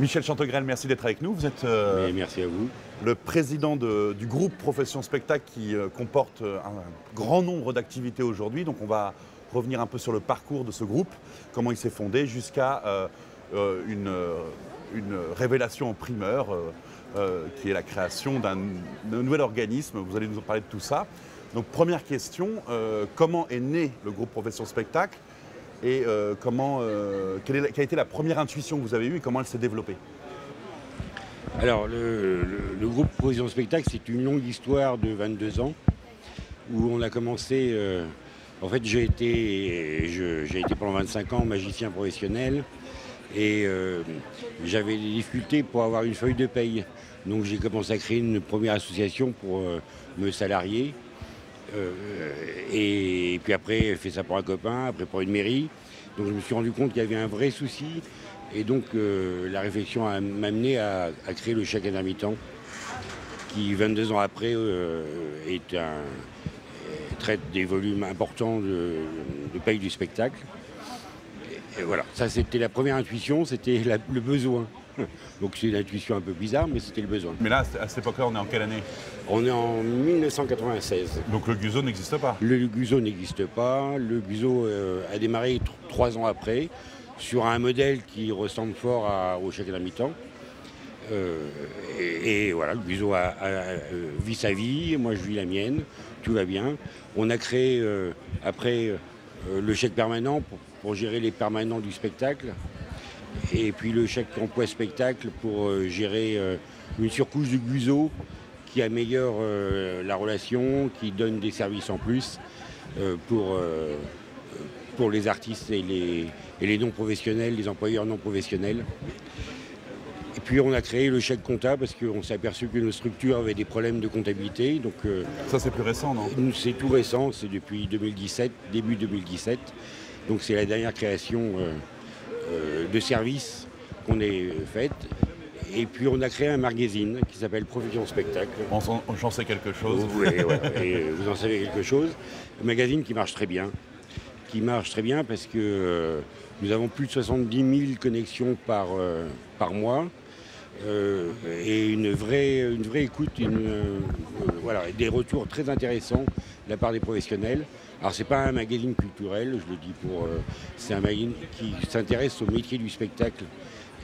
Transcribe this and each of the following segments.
Michel Chantegrel, merci d'être avec nous. Vous êtes Merci à vous. le président du groupe Profession Spectacle qui comporte un grand nombre d'activités aujourd'hui. Donc on va revenir un peu sur le parcours de ce groupe, comment il s'est fondé jusqu'à une révélation en primeur qui est la création d'un nouvel organisme. Vous allez nous en parler de tout ça. Donc première question, comment est né le groupe Profession Spectacle et quelle a été la première intuition que vous avez eue et comment elle s'est développée? Alors, le groupe Profession Spectacle, c'est une longue histoire de 22 ans où on a commencé. En fait, j'ai été pendant 25 ans magicien professionnel et j'avais des difficultés pour avoir une feuille de paye. Donc, j'ai commencé à créer une première association pour me salarier. Et puis après, j'ai fait ça pour un copain, après pour une mairie. Donc, je me suis rendu compte qu'il y avait un vrai souci. Et donc, la réflexion m'a amené à créer le chèque intermittent, qui, 22 ans après, traite des volumes importants de paye du spectacle. Et voilà, ça c'était la première intuition, c'était le besoin. Donc c'est une intuition un peu bizarre, mais c'était le besoin. Mais là, à cette époque-là, on est en quelle année? On est en 1996. Donc le Guzo n'existe pas? Le Guzo n'existe pas. Le Guzo a démarré 3 ans après, sur un modèle qui ressemble fort au chèque intermittent. Et voilà, le Guzo vit sa vie, moi je vis la mienne, tout va bien. On a créé après le chèque permanent pour gérer les permanents du spectacle. Et puis le chèque emploi spectacle pour gérer une surcouche du Guzo qui améliore la relation, qui donne des services en plus pour les artistes et les non-professionnels, les employeurs non-professionnels. Et puis on a créé le chèque compta parce qu'on s'est aperçu que nos structures avaient des problèmes de comptabilité. Donc, ça c'est plus récent, non? C'est tout récent, c'est depuis 2017, début 2017. Donc c'est la dernière création de services qu'on ait faite. Et puis on a créé un magazine qui s'appelle Profession Spectacle. J'en sais quelque chose. Oui, ouais, et vous en savez quelque chose. Un magazine qui marche très bien. Parce que nous avons plus de 70 000 connexions par mois. Et une vraie écoute, des retours très intéressants de la part des professionnels. Alors c'est pas un magazine culturel, je le dis c'est un magazine qui s'intéresse au métier du spectacle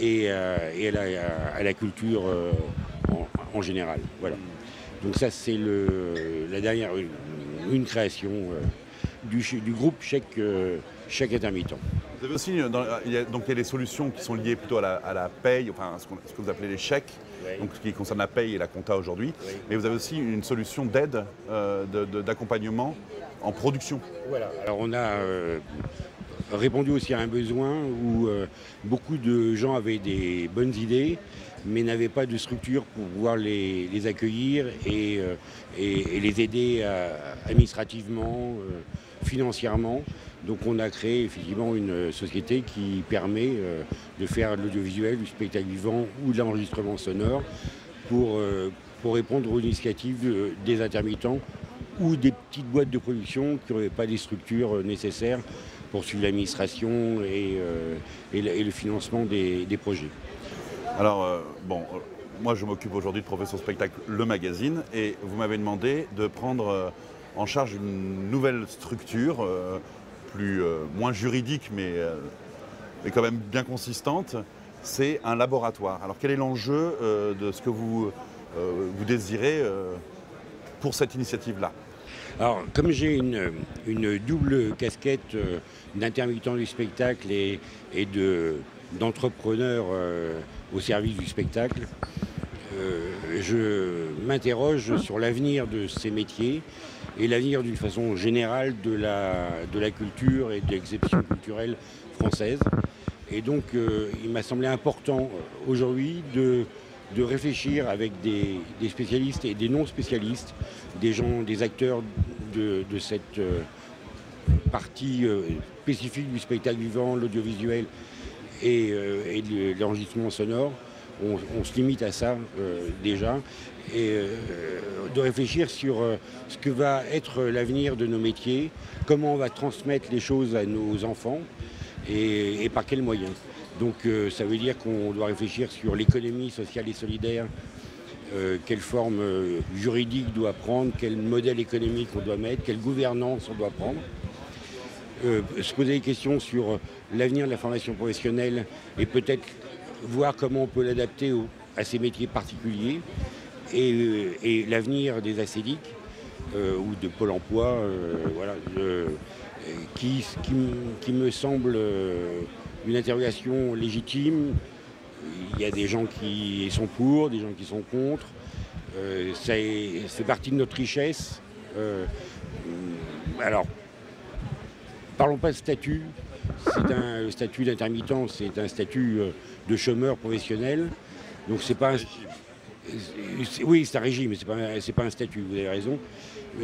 et à la culture en général. Voilà. Donc ça c'est la dernière une création du groupe chèque intermittent. Vous avez aussi, il y a des solutions qui sont liées plutôt à la paye, enfin ce que vous appelez les chèques, oui. Donc ce qui concerne la paye et la compta aujourd'hui. Oui. Mais vous avez aussi une solution d'aide, d'accompagnement en production. Voilà. Alors on a répondu aussi à un besoin où beaucoup de gens avaient des bonnes idées, mais n'avaient pas de structure pour pouvoir les accueillir et les aider administrativement, financièrement. Donc on a créé effectivement une société qui permet de faire de l'audiovisuel, du spectacle vivant ou de l'enregistrement sonore pour répondre aux initiatives des intermittents ou des petites boîtes de production qui n'auraient pas les structures nécessaires pour suivre l'administration et le financement des projets. Alors, moi je m'occupe aujourd'hui de Profession Spectacle, le magazine, et vous m'avez demandé de prendre en charge une nouvelle structure, moins juridique, mais quand même bien consistante. C'est un laboratoire. Alors quel est l'enjeu de ce que vous désirez pour cette initiative-là? Alors, comme j'ai une double casquette d'intermittent du spectacle et d'entrepreneur au service du spectacle, je m'interroge sur l'avenir de ces métiers et l'avenir d'une façon générale de la culture et de l'exception culturelle française. Et donc, il m'a semblé important aujourd'hui de réfléchir avec des spécialistes et des non-spécialistes, des acteurs de cette partie spécifique du spectacle vivant, l'audiovisuel et de l'enregistrement sonore. On se limite à ça déjà, et de réfléchir sur ce que va être l'avenir de nos métiers, comment on va transmettre les choses à nos enfants et par quels moyens. Donc ça veut dire qu'on doit réfléchir sur l'économie sociale et solidaire, quelle forme juridique doit prendre, quel modèle économique on doit mettre, quelle gouvernance on doit prendre. Se poser des questions sur l'avenir de la formation professionnelle et peut-être voir comment on peut l'adapter à ces métiers particuliers et l'avenir des ACEDIC ou de Pôle emploi, voilà, qui me semble une interrogation légitime. Il y a des gens qui sont pour, des gens qui sont contre. C'est partie de notre richesse. Alors, parlons pas de statut. Le statut d'intermittent, c'est un statut de chômeur professionnel. Donc c'est pas un, oui, c'est un régime, mais c'est pas un statut, vous avez raison,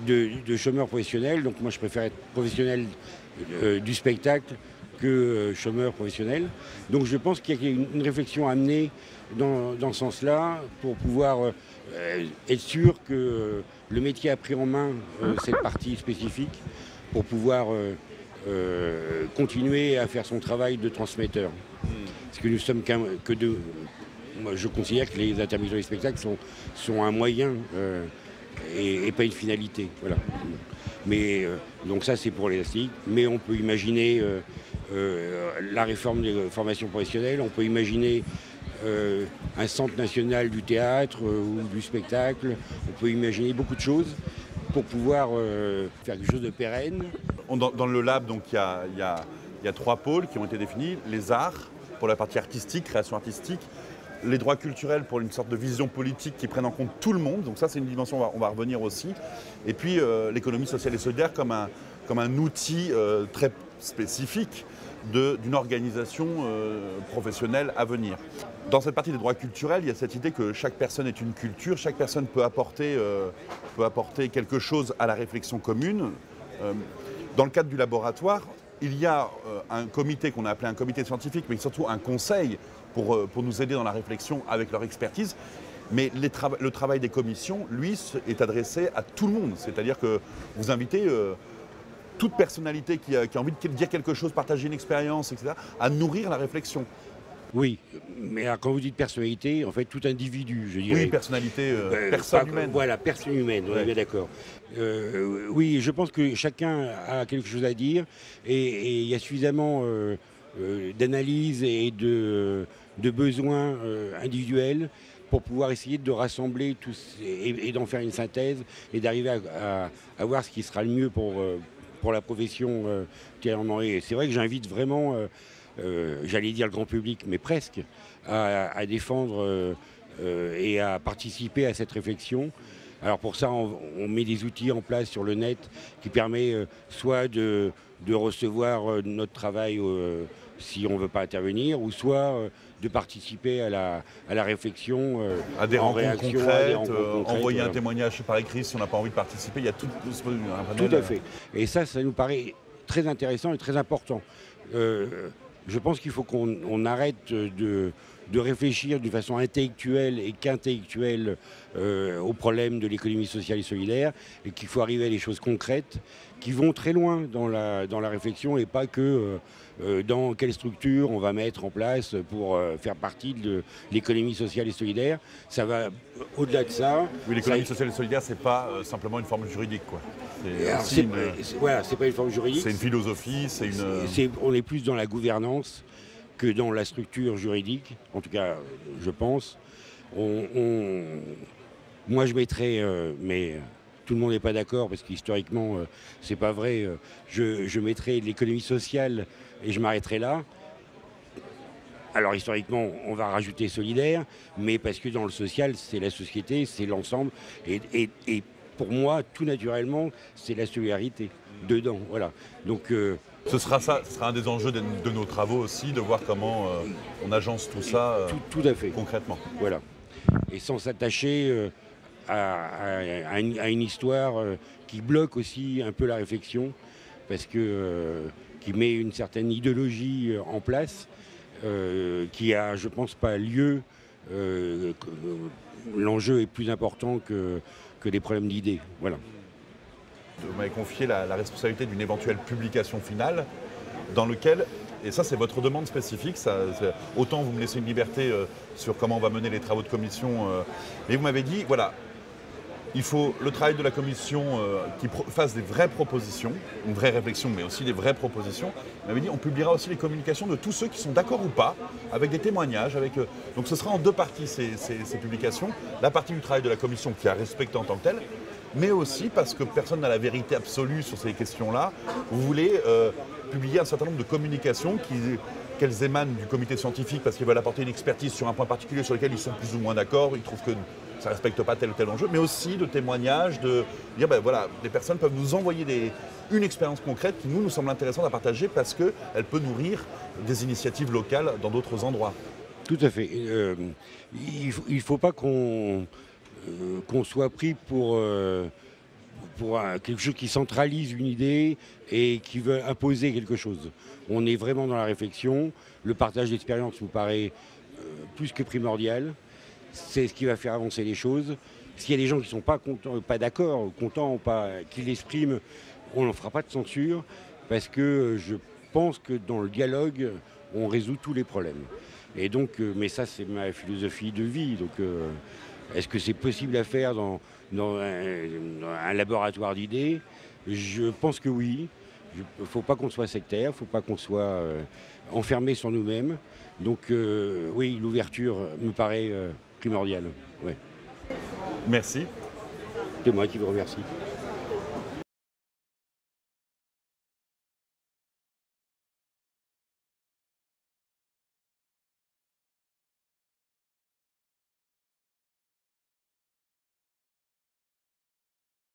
de chômeur professionnel. Donc moi je préfère être professionnel du spectacle que chômeur professionnel. Donc je pense qu'il y a une réflexion à mener dans ce sens-là pour pouvoir être sûr que le métier a pris en main cette partie spécifique pour pouvoir continuer à faire son travail de transmetteur. Parce que nous sommes que deux. Moi, je considère que les intermittents du spectacle sont un moyen et pas une finalité. Voilà. Mais donc ça, c'est pour les ACEDIC. Mais on peut imaginer la réforme des formations professionnelles. On peut imaginer un centre national du théâtre ou du spectacle. On peut imaginer beaucoup de choses pour pouvoir faire quelque chose de pérenne. Dans le lab, donc, il y a 3 pôles qui ont été définis. Les arts, pour la partie artistique, création artistique. Les droits culturels pour une sorte de vision politique qui prenne en compte tout le monde. Donc ça, c'est une dimension, on va revenir aussi. Et puis, l'économie sociale et solidaire comme un outil très spécifique d'une organisation professionnelle à venir. Dans cette partie des droits culturels, il y a cette idée que chaque personne est une culture, chaque personne peut apporter quelque chose à la réflexion commune. Dans le cadre du laboratoire, il y a un comité qu'on a appelé un comité scientifique, mais surtout un conseil pour nous aider dans la réflexion avec leur expertise. Mais le travail des commissions, lui, est adressé à tout le monde. C'est-à-dire que vous invitez toute personnalité qui a envie de dire quelque chose, partager une expérience, etc., à nourrir la réflexion. Oui, mais alors, quand vous dites personnalité, en fait, tout individu, je dirais. Oui, personnalité, personne humaine. Voilà, personne humaine, on est bien d'accord. Oui, je pense que chacun a quelque chose à dire et il y a suffisamment d'analyse et de besoins individuels pour pouvoir essayer de rassembler tous et d'en faire une synthèse et d'arriver à voir ce qui sera le mieux pour la profession qui en est. C'est vrai que j'invite vraiment... j'allais dire le grand public, mais presque, à défendre et à participer à cette réflexion. Alors pour ça, on met des outils en place sur le net qui permet soit de recevoir notre travail si on ne veut pas intervenir, ou soit de participer à la réflexion à des rencontres concrètes, envoyer voilà. Un témoignage par écrit si on n'a pas envie de participer. Il y a tout à fait. Et ça nous paraît très intéressant et très important. Je pense qu'il faut qu'on arrête de réfléchir d'une façon intellectuelle et qu'intellectuelle au problème de l'économie sociale et solidaire et qu'il faut arriver à des choses concrètes qui vont très loin dans la réflexion et pas que dans quelle structure on va mettre en place pour faire partie de l'économie sociale et solidaire. Ça va au-delà de ça. Oui, l'économie sociale et solidaire, c'est pas simplement une forme juridique, quoi. Voilà, c'est pas une forme juridique. C'est une philosophie, on est plus dans la gouvernance que dans la structure juridique. En tout cas, je pense. Moi, je mettrais, mais tout le monde n'est pas d'accord parce qu'historiquement, c'est pas vrai. Je mettrais l'économie sociale et je m'arrêterai là. Alors historiquement, on va rajouter solidaire, mais parce que dans le social, c'est la société, c'est l'ensemble. Et pour moi, tout naturellement, c'est la solidarité dedans. Voilà. Donc, ce sera un des enjeux de nos travaux aussi, de voir comment on agence tout ça tout à fait. Concrètement. Voilà. Et sans s'attacher à une histoire qui bloque aussi un peu la réflexion, parce que qui met une certaine idéologie en place, qui a, je pense, pas lieu. L'enjeu est plus important que des problèmes d'idées. Voilà. Vous m'avez confié la responsabilité d'une éventuelle publication finale dans laquelle Et ça, c'est votre demande spécifique. Autant vous me laissez une liberté sur comment on va mener les travaux de commission. Mais vous m'avez dit, voilà, il faut le travail de la commission qui fasse des vraies propositions, une vraie réflexion, mais aussi des vraies propositions. Vous m'avez dit, on publiera aussi les communications de tous ceux qui sont d'accord ou pas, avec des témoignages. Donc ce sera en deux parties ces publications. La partie du travail de la commission qui a respecté en tant que telle, mais aussi parce que personne n'a la vérité absolue sur ces questions-là. Vous voulez publier un certain nombre de communications qu'elles émanent du comité scientifique parce qu'ils veulent apporter une expertise sur un point particulier sur lequel ils sont plus ou moins d'accord, ils trouvent que ça ne respecte pas tel ou tel enjeu, mais aussi de témoignages, de dire, ben voilà, des personnes peuvent nous envoyer une expérience concrète qui nous semble intéressante à partager parce qu'elle peut nourrir des initiatives locales dans d'autres endroits. Tout à fait. Il ne faut pas qu'on soit pris pour quelque chose qui centralise une idée et qui veut imposer quelque chose. On est vraiment dans la réflexion. Le partage d'expérience nous paraît plus que primordial. C'est ce qui va faire avancer les choses. S'il y a des gens qui ne sont pas contents, pas d'accord, contents ou pas, qui l'expriment, on n'en fera pas de censure parce que je pense que dans le dialogue, on résout tous les problèmes. Et donc, mais ça, c'est ma philosophie de vie. Donc, est-ce que c'est possible à faire dans un laboratoire d'idées? Je pense que oui. Il ne faut pas qu'on soit sectaire, il ne faut pas qu'on soit enfermé sur nous-mêmes. Donc oui, l'ouverture me paraît primordiale. Ouais. Merci. C'est moi qui vous remercie.